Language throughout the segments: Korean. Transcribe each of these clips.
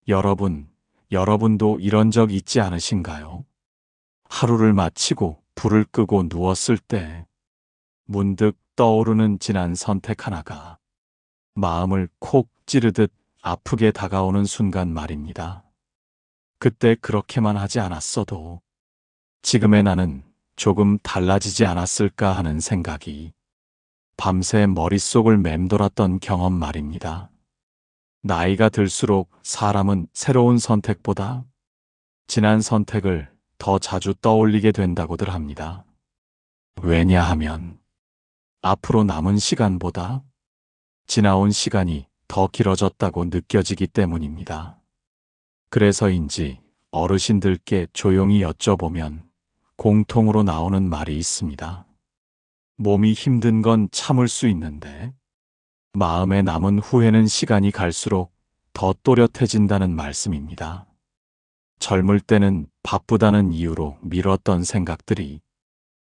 여러분도 이런 적 있지 않으신가요? 하루를 마치고 불을 끄고 누웠을 때 문득 떠오르는 지난 선택 하나가 마음을 콕 찌르듯 아프게 다가오는 순간 말입니다. 그때 그렇게만 하지 않았어도 지금의 나는 조금 달라지지 않았을까 하는 생각이 밤새 머릿속을 맴돌았던 경험 말입니다. 나이가 들수록 사람은 새로운 선택보다 지난 선택을 더 자주 떠올리게 된다고들 합니다. 왜냐하면 앞으로 남은 시간보다 지나온 시간이 더 길어졌다고 느껴지기 때문입니다. 그래서인지 어르신들께 조용히 여쭤보면 공통으로 나오는 말이 있습니다. 몸이 힘든 건 참을 수 있는데 마음에 남은 후회는 시간이 갈수록 더 또렷해진다는 말씀입니다. 젊을 때는 바쁘다는 이유로 미뤘던 생각들이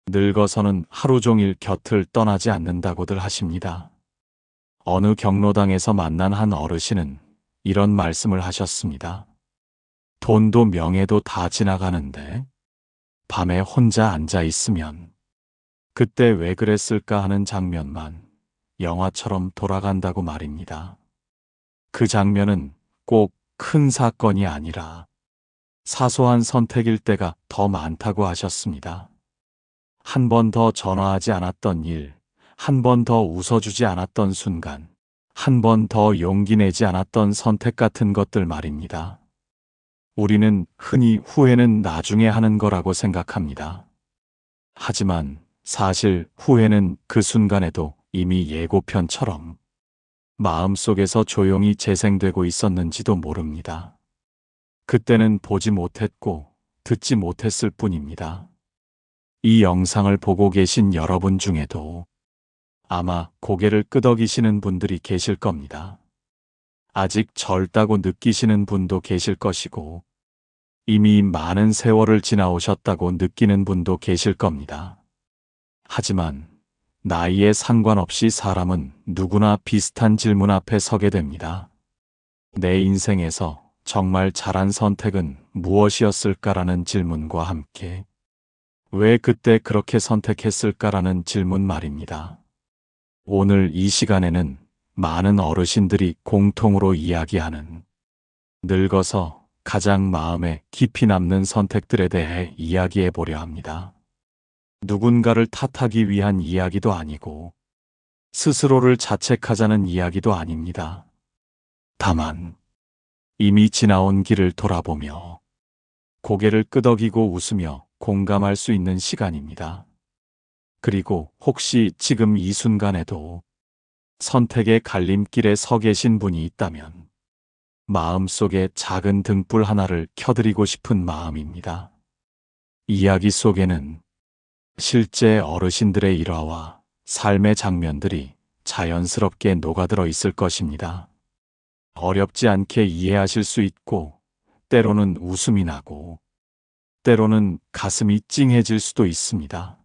늙어서는 하루 종일 곁을 떠나지 않는다고들 하십니다. 어느 경로당에서 만난 한 어르신은 이런 말씀을 하셨습니다. 돈도 명예도 다 지나가는데 밤에 혼자 앉아 있으면 그때 왜 그랬을까 하는 장면만 영화처럼 돌아간다고 말입니다. 그 장면은 꼭 큰 사건이 아니라 사소한 선택일 때가 더 많다고 하셨습니다. 한 번 더 전화하지 않았던 일, 한 번 더 웃어주지 않았던 순간, 한 번 더 용기 내지 않았던 선택 같은 것들 말입니다. 우리는 흔히 후회는 나중에 하는 거라고 생각합니다. 하지만 사실 후회는 그 순간에도 이미 예고편처럼 마음속에서 조용히 재생되고 있었는지도 모릅니다. 그때는 보지 못했고 듣지 못했을 뿐입니다. 이 영상을 보고 계신 여러분 중에도 아마 고개를 끄덕이시는 분들이 계실 겁니다. 아직 젊다고 느끼시는 분도 계실 것이고 이미 많은 세월을 지나오셨다고 느끼는 분도 계실 겁니다. 하지만 나이에 상관없이 사람은 누구나 비슷한 질문 앞에 서게 됩니다. 내 인생에서 정말 잘한 선택은 무엇이었을까라는 질문과 함께 왜 그때 그렇게 선택했을까라는 질문 말입니다. 오늘 이 시간에는 많은 어르신들이 공통으로 이야기하는 늙어서 가장 마음에 깊이 남는 선택들에 대해 이야기해 보려 합니다. 누군가를 탓하기 위한 이야기도 아니고 스스로를 자책하자는 이야기도 아닙니다. 다만 이미 지나온 길을 돌아보며 고개를 끄덕이고 웃으며 공감할 수 있는 시간입니다. 그리고 혹시 지금 이 순간에도 선택의 갈림길에 서 계신 분이 있다면 마음속에 작은 등불 하나를 켜드리고 싶은 마음입니다. 이야기 속에는 실제 어르신들의 일화와 삶의 장면들이 자연스럽게 녹아들어 있을 것입니다. 어렵지 않게 이해하실 수 있고 때로는 웃음이 나고 때로는 가슴이 찡해질 수도 있습니다.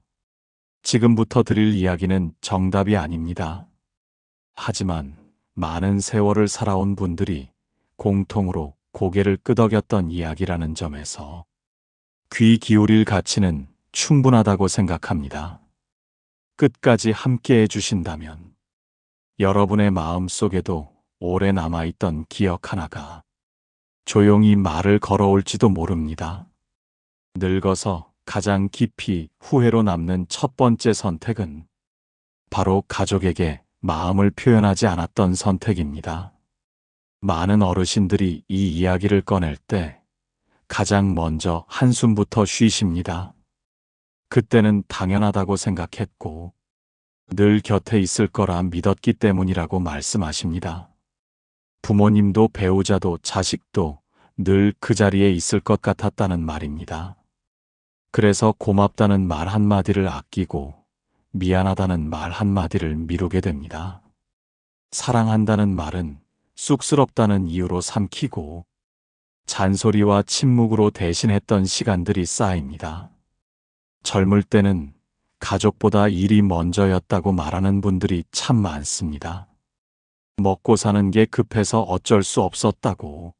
지금부터 드릴 이야기는 정답이 아닙니다. 하지만 많은 세월을 살아온 분들이 공통으로 고개를 끄덕였던 이야기라는 점에서 귀 기울일 가치는 충분하다고 생각합니다. 끝까지 함께 해주신다면 여러분의 마음 속에도 오래 남아있던 기억 하나가 조용히 말을 걸어올지도 모릅니다. 늙어서 가장 깊이 후회로 남는 첫 번째 선택은 바로 가족에게 마음을 표현하지 않았던 선택입니다. 많은 어르신들이 이 이야기를 꺼낼 때 가장 먼저 한숨부터 쉬십니다. 그때는 당연하다고 생각했고 늘 곁에 있을 거라 믿었기 때문이라고 말씀하십니다. 부모님도 배우자도 자식도 늘 그 자리에 있을 것 같았다는 말입니다. 그래서 고맙다는 말 한마디를 아끼고 미안하다는 말 한마디를 미루게 됩니다. 사랑한다는 말은 쑥스럽다는 이유로 삼키고 잔소리와 침묵으로 대신했던 시간들이 쌓입니다. 젊을 때는 가족보다 일이 먼저였다고 말하는 분들이 참 많습니다. 먹고 사는 게 급해서 어쩔 수 없었다고,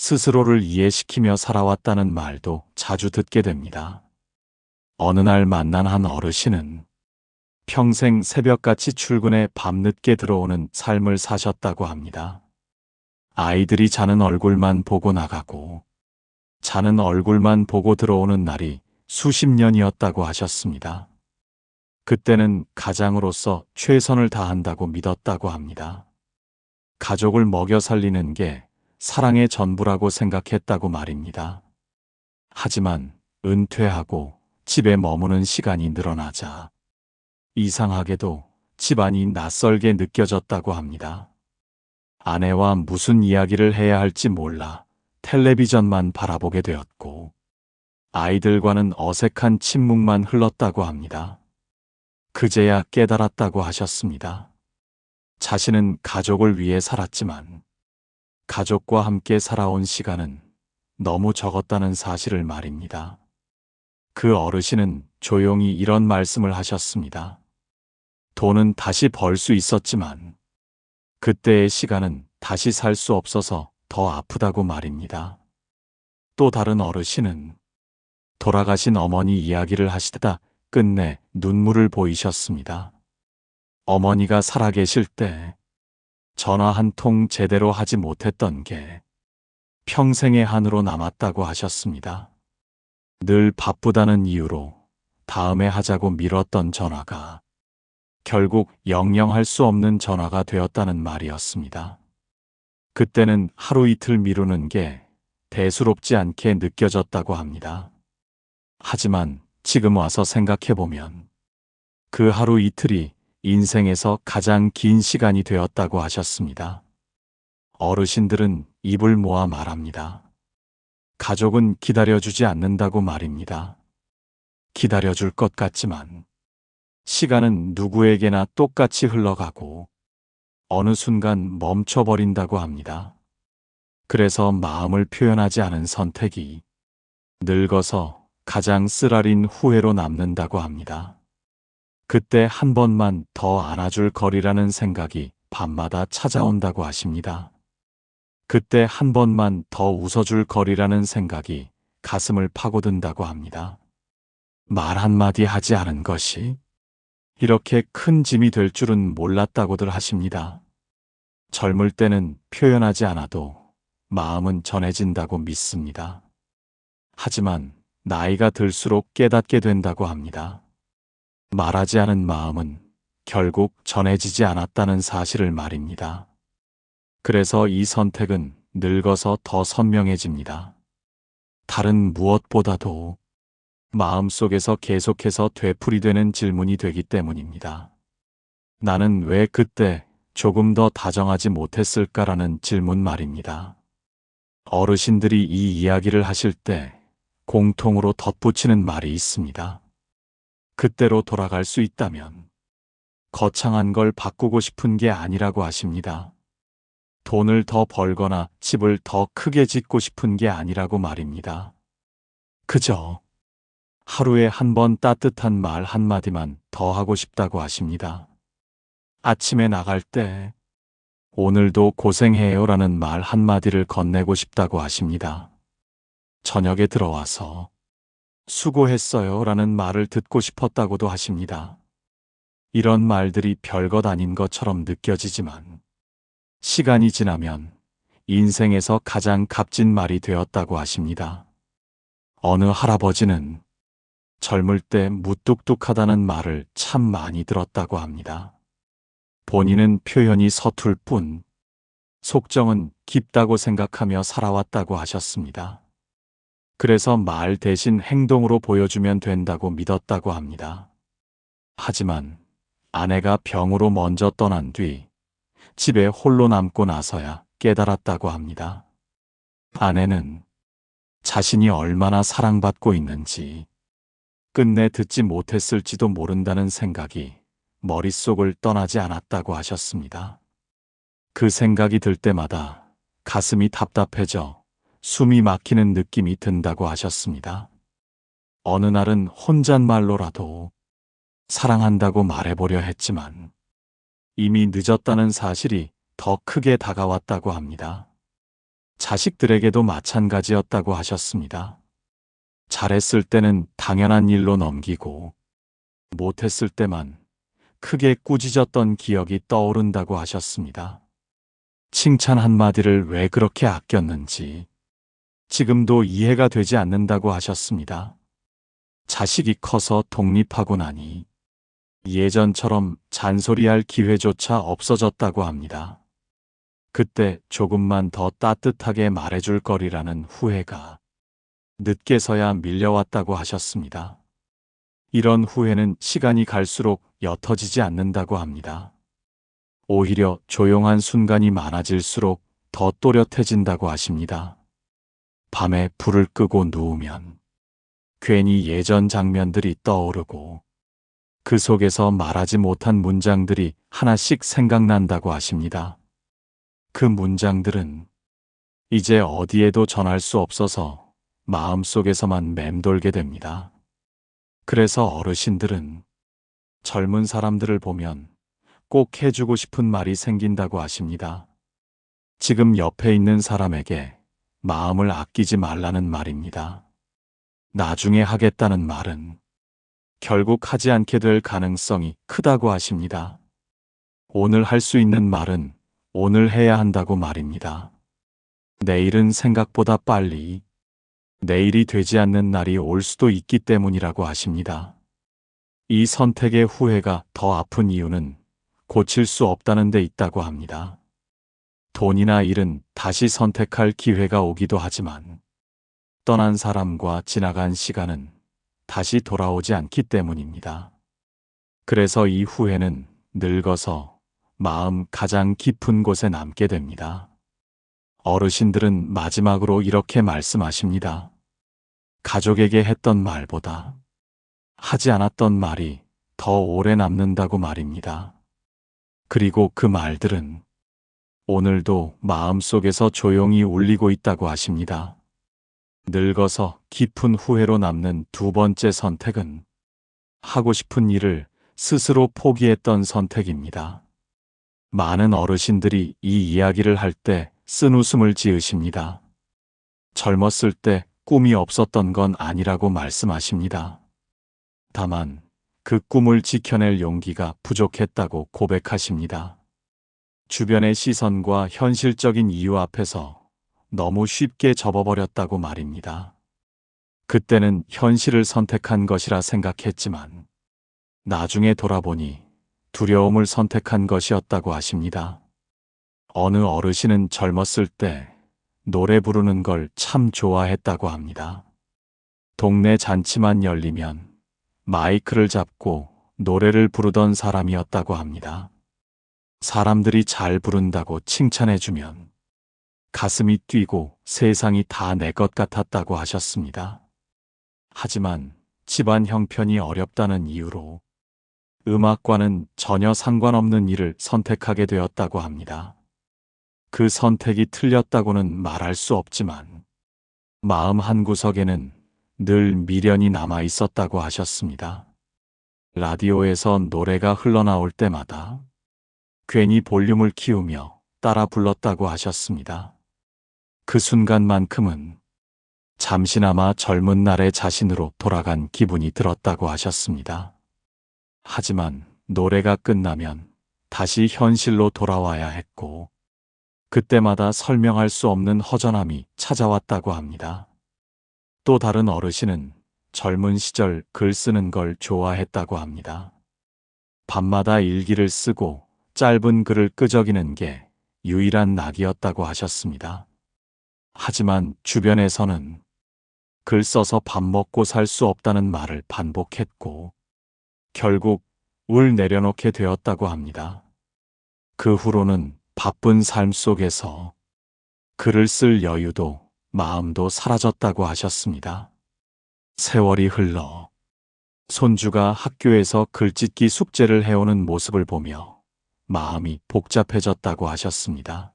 스스로를 이해시키며 살아왔다는 말도 자주 듣게 됩니다. 어느 날 만난 한 어르신은 평생 새벽같이 출근해 밤늦게 들어오는 삶을 사셨다고 합니다. 아이들이 자는 얼굴만 보고 나가고 자는 얼굴만 보고 들어오는 날이 수십 년이었다고 하셨습니다. 그때는 가장으로서 최선을 다한다고 믿었다고 합니다. 가족을 먹여 살리는 게 사랑의 전부라고 생각했다고 말입니다. 하지만 은퇴하고 집에 머무는 시간이 늘어나자 이상하게도 집안이 낯설게 느껴졌다고 합니다. 아내와 무슨 이야기를 해야 할지 몰라 텔레비전만 바라보게 되었고 아이들과는 어색한 침묵만 흘렀다고 합니다. 그제야 깨달았다고 하셨습니다. 자신은 가족을 위해 살았지만 가족과 함께 살아온 시간은 너무 적었다는 사실을 말입니다. 그 어르신은 조용히 이런 말씀을 하셨습니다. 돈은 다시 벌 수 있었지만 그때의 시간은 다시 살 수 없어서 더 아프다고 말입니다. 또 다른 어르신은 돌아가신 어머니 이야기를 하시다 끝내 눈물을 보이셨습니다. 어머니가 살아계실 때 전화 한 통 제대로 하지 못했던 게 평생의 한으로 남았다고 하셨습니다. 늘 바쁘다는 이유로 다음에 하자고 미뤘던 전화가 결국 영영할 수 없는 전화가 되었다는 말이었습니다. 그때는 하루 이틀 미루는 게 대수롭지 않게 느껴졌다고 합니다. 하지만 지금 와서 생각해보면 그 하루 이틀이 인생에서 가장 긴 시간이 되었다고 하셨습니다. 어르신들은 입을 모아 말합니다. 가족은 기다려주지 않는다고 말입니다. 기다려줄 것 같지만 시간은 누구에게나 똑같이 흘러가고 어느 순간 멈춰버린다고 합니다. 그래서 마음을 표현하지 않은 선택이 늙어서 가장 쓰라린 후회로 남는다고 합니다. 그때 한 번만 더 안아줄 거리라는 생각이 밤마다 찾아온다고 하십니다. 그때 한 번만 더 웃어줄 거리라는 생각이 가슴을 파고든다고 합니다. 말 한마디 하지 않은 것이 이렇게 큰 짐이 될 줄은 몰랐다고들 하십니다. 젊을 때는 표현하지 않아도 마음은 전해진다고 믿습니다. 하지만 나이가 들수록 깨닫게 된다고 합니다. 말하지 않은 마음은 결국 전해지지 않았다는 사실을 말입니다. 그래서 이 선택은 늙어서 더 선명해집니다. 다른 무엇보다도 마음속에서 계속해서 되풀이되는 질문이 되기 때문입니다. 나는 왜 그때 조금 더 다정하지 못했을까라는 질문 말입니다. 어르신들이 이 이야기를 하실 때 공통으로 덧붙이는 말이 있습니다. 그때로 돌아갈 수 있다면 거창한 걸 바꾸고 싶은 게 아니라고 하십니다. 돈을 더 벌거나 집을 더 크게 짓고 싶은 게 아니라고 말입니다. 그저 하루에 한 번 따뜻한 말 한마디만 더 하고 싶다고 하십니다. 아침에 나갈 때 오늘도 고생해요라는 말 한마디를 건네고 싶다고 하십니다. 저녁에 들어와서 수고했어요라는 말을 듣고 싶었다고도 하십니다. 이런 말들이 별것 아닌 것처럼 느껴지지만 시간이 지나면 인생에서 가장 값진 말이 되었다고 하십니다. 어느 할아버지는 젊을 때 무뚝뚝하다는 말을 참 많이 들었다고 합니다. 본인은 표현이 서툴 뿐 속정은 깊다고 생각하며 살아왔다고 하셨습니다. 그래서 말 대신 행동으로 보여주면 된다고 믿었다고 합니다. 하지만 아내가 병으로 먼저 떠난 뒤 집에 홀로 남고 나서야 깨달았다고 합니다. 아내는 자신이 얼마나 사랑받고 있는지 끝내 듣지 못했을지도 모른다는 생각이 머릿속을 떠나지 않았다고 하셨습니다. 그 생각이 들 때마다 가슴이 답답해져 숨이 막히는 느낌이 든다고 하셨습니다. 어느 날은 혼잣말로라도 사랑한다고 말해보려 했지만 이미 늦었다는 사실이 더 크게 다가왔다고 합니다. 자식들에게도 마찬가지였다고 하셨습니다. 잘했을 때는 당연한 일로 넘기고 못했을 때만 크게 꾸짖었던 기억이 떠오른다고 하셨습니다. 칭찬 한마디를 왜 그렇게 아꼈는지 지금도 이해가 되지 않는다고 하셨습니다. 자식이 커서 독립하고 나니 예전처럼 잔소리할 기회조차 없어졌다고 합니다. 그때 조금만 더 따뜻하게 말해줄 거리라는 후회가 늦게서야 밀려왔다고 하셨습니다. 이런 후회는 시간이 갈수록 옅어지지 않는다고 합니다. 오히려 조용한 순간이 많아질수록 더 또렷해진다고 하십니다. 밤에 불을 끄고 누우면 괜히 예전 장면들이 떠오르고 그 속에서 말하지 못한 문장들이 하나씩 생각난다고 하십니다. 그 문장들은 이제 어디에도 전할 수 없어서 마음속에서만 맴돌게 됩니다. 그래서 어르신들은 젊은 사람들을 보면 꼭 해주고 싶은 말이 생긴다고 하십니다. 지금 옆에 있는 사람에게 마음을 아끼지 말라는 말입니다. 나중에 하겠다는 말은 결국 하지 않게 될 가능성이 크다고 하십니다. 오늘 할 수 있는 말은 오늘 해야 한다고 말입니다. 내일은 생각보다 빨리 내일이 되지 않는 날이 올 수도 있기 때문이라고 하십니다. 이 선택의 후회가 더 아픈 이유는 고칠 수 없다는 데 있다고 합니다. 돈이나 일은 다시 선택할 기회가 오기도 하지만 떠난 사람과 지나간 시간은 다시 돌아오지 않기 때문입니다. 그래서 이 후회는 늙어서 마음 가장 깊은 곳에 남게 됩니다. 어르신들은 마지막으로 이렇게 말씀하십니다. 가족에게 했던 말보다 하지 않았던 말이 더 오래 남는다고 말입니다. 그리고 그 말들은 오늘도 마음속에서 조용히 울리고 있다고 하십니다. 늙어서 깊은 후회로 남는 두 번째 선택은 하고 싶은 일을 스스로 포기했던 선택입니다. 많은 어르신들이 이 이야기를 할 때 쓴웃음을 지으십니다. 젊었을 때 꿈이 없었던 건 아니라고 말씀하십니다. 다만 그 꿈을 지켜낼 용기가 부족했다고 고백하십니다. 주변의 시선과 현실적인 이유 앞에서 너무 쉽게 접어버렸다고 말입니다. 그때는 현실을 선택한 것이라 생각했지만 나중에 돌아보니 두려움을 선택한 것이었다고 하십니다. 어느 어르신은 젊었을 때 노래 부르는 걸 참 좋아했다고 합니다. 동네 잔치만 열리면 마이크를 잡고 노래를 부르던 사람이었다고 합니다. 사람들이 잘 부른다고 칭찬해주면 가슴이 뛰고 세상이 다 내 것 같았다고 하셨습니다. 하지만 집안 형편이 어렵다는 이유로 음악과는 전혀 상관없는 일을 선택하게 되었다고 합니다. 그 선택이 틀렸다고는 말할 수 없지만 마음 한구석에는 늘 미련이 남아 있었다고 하셨습니다. 라디오에서 노래가 흘러나올 때마다 괜히 볼륨을 키우며 따라 불렀다고 하셨습니다. 그 순간만큼은 잠시나마 젊은 날의 자신으로 돌아간 기분이 들었다고 하셨습니다. 하지만 노래가 끝나면 다시 현실로 돌아와야 했고 그때마다 설명할 수 없는 허전함이 찾아왔다고 합니다. 또 다른 어르신은 젊은 시절 글 쓰는 걸 좋아했다고 합니다. 밤마다 일기를 쓰고 짧은 글을 끄적이는 게 유일한 낙이었다고 하셨습니다. 하지만 주변에서는 글 써서 밥 먹고 살 수 없다는 말을 반복했고 결국 울 내려놓게 되었다고 합니다. 그 후로는 바쁜 삶 속에서 글을 쓸 여유도 마음도 사라졌다고 하셨습니다. 세월이 흘러 손주가 학교에서 글짓기 숙제를 해오는 모습을 보며 마음이 복잡해졌다고 하셨습니다.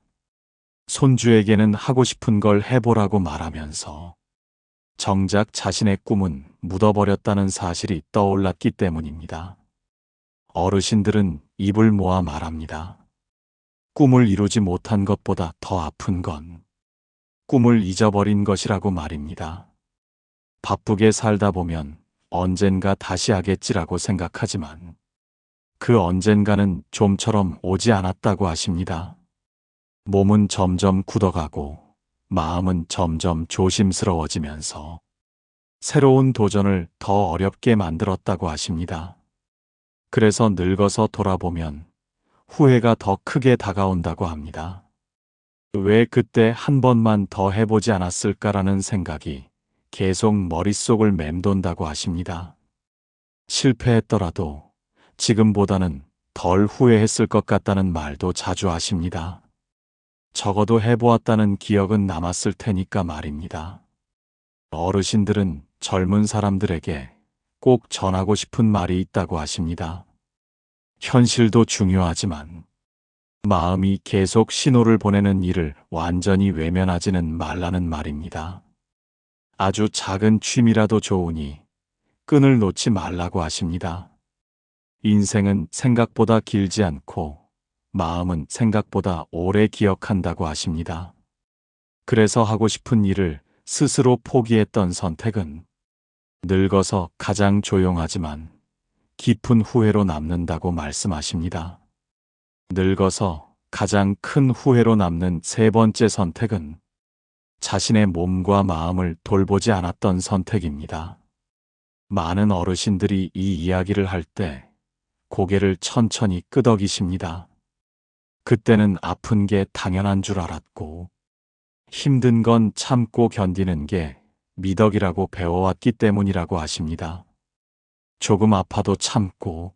손주에게는 하고 싶은 걸 해보라고 말하면서 정작 자신의 꿈은 묻어버렸다는 사실이 떠올랐기 때문입니다. 어르신들은 입을 모아 말합니다. 꿈을 이루지 못한 것보다 더 아픈 건 꿈을 잊어버린 것이라고 말입니다. 바쁘게 살다 보면 언젠가 다시 하겠지라고 생각하지만 그 언젠가는 좀처럼 오지 않았다고 하십니다. 몸은 점점 굳어가고 마음은 점점 조심스러워지면서 새로운 도전을 더 어렵게 만들었다고 하십니다. 그래서 늙어서 돌아보면 후회가 더 크게 다가온다고 합니다. 왜 그때 한 번만 더 해보지 않았을까라는 생각이 계속 머릿속을 맴돈다고 하십니다. 실패했더라도 지금보다는 덜 후회했을 것 같다는 말도 자주 하십니다. 적어도 해보았다는 기억은 남았을 테니까 말입니다. 어르신들은 젊은 사람들에게 꼭 전하고 싶은 말이 있다고 하십니다. 현실도 중요하지만 마음이 계속 신호를 보내는 일을 완전히 외면하지는 말라는 말입니다. 아주 작은 취미라도 좋으니 끈을 놓지 말라고 하십니다. 인생은 생각보다 길지 않고 마음은 생각보다 오래 기억한다고 하십니다. 그래서 하고 싶은 일을 스스로 포기했던 선택은 늙어서 가장 조용하지만 깊은 후회로 남는다고 말씀하십니다. 늙어서 가장 큰 후회로 남는 세 번째 선택은 자신의 몸과 마음을 돌보지 않았던 선택입니다. 많은 어르신들이 이 이야기를 할 때 고개를 천천히 끄덕이십니다. 그때는 아픈 게 당연한 줄 알았고 힘든 건 참고 견디는 게 미덕이라고 배워왔기 때문이라고 하십니다. 조금 아파도 참고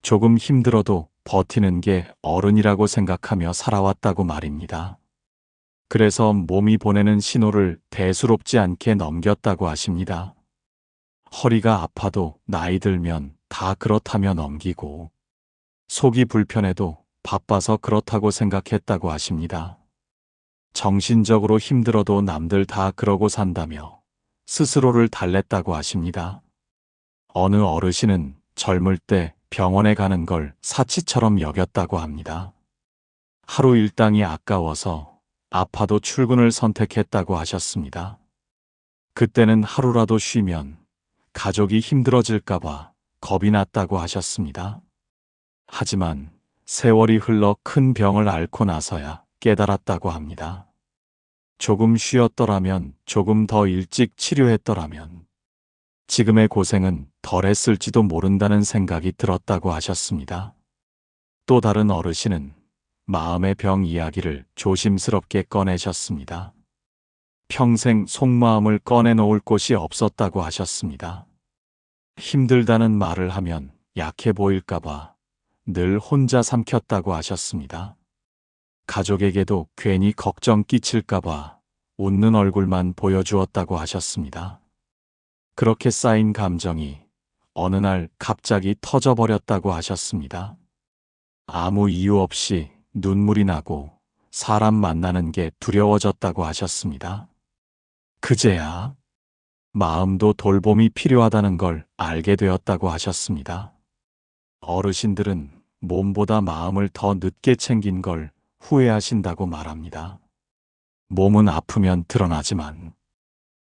조금 힘들어도 버티는 게 어른이라고 생각하며 살아왔다고 말입니다. 그래서 몸이 보내는 신호를 대수롭지 않게 넘겼다고 하십니다. 허리가 아파도 나이 들면 다 그렇다며 넘기고 속이 불편해도 바빠서 그렇다고 생각했다고 하십니다. 정신적으로 힘들어도 남들 다 그러고 산다며 스스로를 달랬다고 하십니다. 어느 어르신은 젊을 때 병원에 가는 걸 사치처럼 여겼다고 합니다. 하루 일당이 아까워서 아파도 출근을 선택했다고 하셨습니다. 그때는 하루라도 쉬면 가족이 힘들어질까봐 겁이 났다고 하셨습니다. 하지만 세월이 흘러 큰 병을 앓고 나서야 깨달았다고 합니다. 조금 쉬었더라면, 조금 더 일찍 치료했더라면 지금의 고생은 덜했을지도 모른다는 생각이 들었다고 하셨습니다. 또 다른 어르신은 마음의 병 이야기를 조심스럽게 꺼내셨습니다. 평생 속마음을 꺼내놓을 곳이 없었다고 하셨습니다. 힘들다는 말을 하면 약해 보일까봐 늘 혼자 삼켰다고 하셨습니다. 가족에게도 괜히 걱정 끼칠까봐 웃는 얼굴만 보여주었다고 하셨습니다. 그렇게 쌓인 감정이 어느 날 갑자기 터져버렸다고 하셨습니다. 아무 이유 없이 눈물이 나고 사람 만나는 게 두려워졌다고 하셨습니다. 그제야 마음도 돌봄이 필요하다는 걸 알게 되었다고 하셨습니다. 어르신들은 몸보다 마음을 더 늦게 챙긴 걸 후회하신다고 말합니다. 몸은 아프면 드러나지만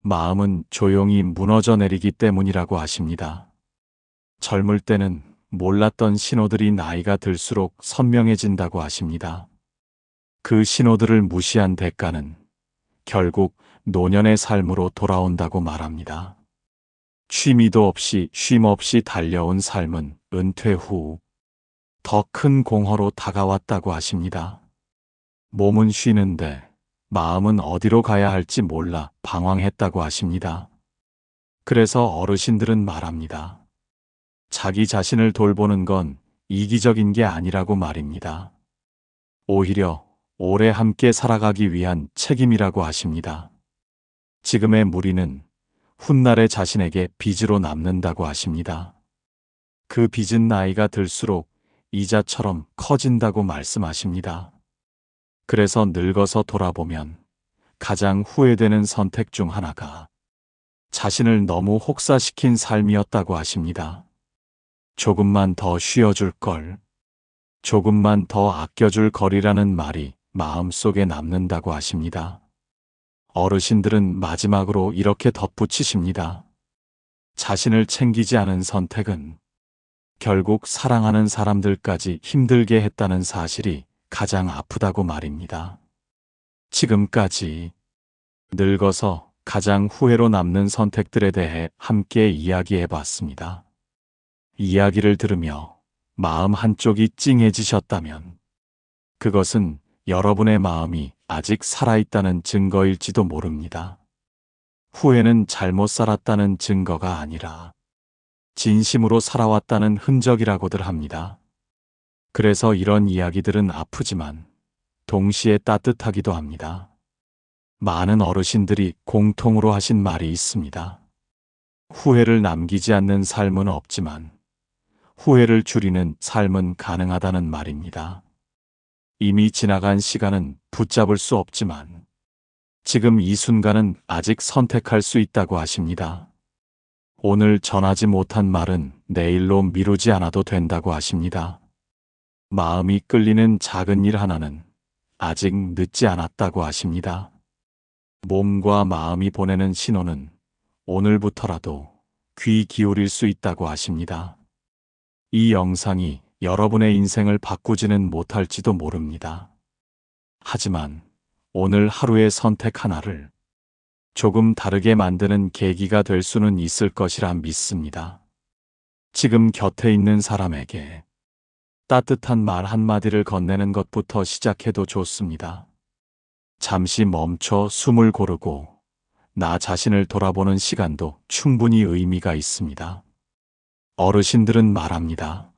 마음은 조용히 무너져 내리기 때문이라고 하십니다. 젊을 때는 몰랐던 신호들이 나이가 들수록 선명해진다고 하십니다. 그 신호들을 무시한 대가는 결국 노년의 삶으로 돌아온다고 말합니다. 취미도 없이 쉼 없이 달려온 삶은 은퇴 후 더 큰 공허로 다가왔다고 하십니다. 몸은 쉬는데 마음은 어디로 가야 할지 몰라 방황했다고 하십니다. 그래서 어르신들은 말합니다. 자기 자신을 돌보는 건 이기적인 게 아니라고 말입니다. 오히려 오래 함께 살아가기 위한 책임이라고 하십니다. 지금의 무리는 훗날의 자신에게 빚으로 남는다고 하십니다. 그 빚은 나이가 들수록 이자처럼 커진다고 말씀하십니다. 그래서 늙어서 돌아보면 가장 후회되는 선택 중 하나가 자신을 너무 혹사시킨 삶이었다고 하십니다. 조금만 더 쉬어줄 걸, 조금만 더 아껴줄 거리라는 말이 마음속에 남는다고 하십니다. 어르신들은 마지막으로 이렇게 덧붙이십니다. 자신을 챙기지 않은 선택은 결국 사랑하는 사람들까지 힘들게 했다는 사실이 가장 아프다고 말입니다. 지금까지 늙어서 가장 후회로 남는 선택들에 대해 함께 이야기해 봤습니다. 이야기를 들으며 마음 한쪽이 찡해지셨다면 그것은 여러분의 마음이 아직 살아있다는 증거일지도 모릅니다. 후회는 잘못 살았다는 증거가 아니라 진심으로 살아왔다는 흔적이라고들 합니다. 그래서 이런 이야기들은 아프지만 동시에 따뜻하기도 합니다. 많은 어르신들이 공통으로 하신 말이 있습니다. 후회를 남기지 않는 삶은 없지만 후회를 줄이는 삶은 가능하다는 말입니다. 이미 지나간 시간은 붙잡을 수 없지만 지금 이 순간은 아직 선택할 수 있다고 하십니다. 오늘 전하지 못한 말은 내일로 미루지 않아도 된다고 하십니다. 마음이 끌리는 작은 일 하나는 아직 늦지 않았다고 하십니다. 몸과 마음이 보내는 신호는 오늘부터라도 귀 기울일 수 있다고 하십니다. 이 영상이 여러분의 인생을 바꾸지는 못할지도 모릅니다. 하지만 오늘 하루의 선택 하나를 조금 다르게 만드는 계기가 될 수는 있을 것이라 믿습니다. 지금 곁에 있는 사람에게 따뜻한 말 한마디를 건네는 것부터 시작해도 좋습니다. 잠시 멈춰 숨을 고르고 나 자신을 돌아보는 시간도 충분히 의미가 있습니다. 어르신들은 말합니다.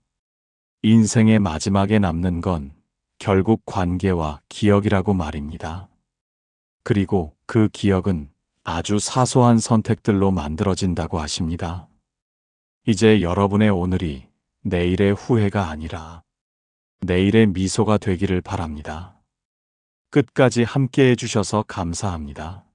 인생의 마지막에 남는 건 결국 관계와 기억이라고 말입니다. 그리고 그 기억은 아주 사소한 선택들로 만들어진다고 하십니다. 이제 여러분의 오늘이 내일의 후회가 아니라 내일의 미소가 되기를 바랍니다. 끝까지 함께 해주셔서 감사합니다.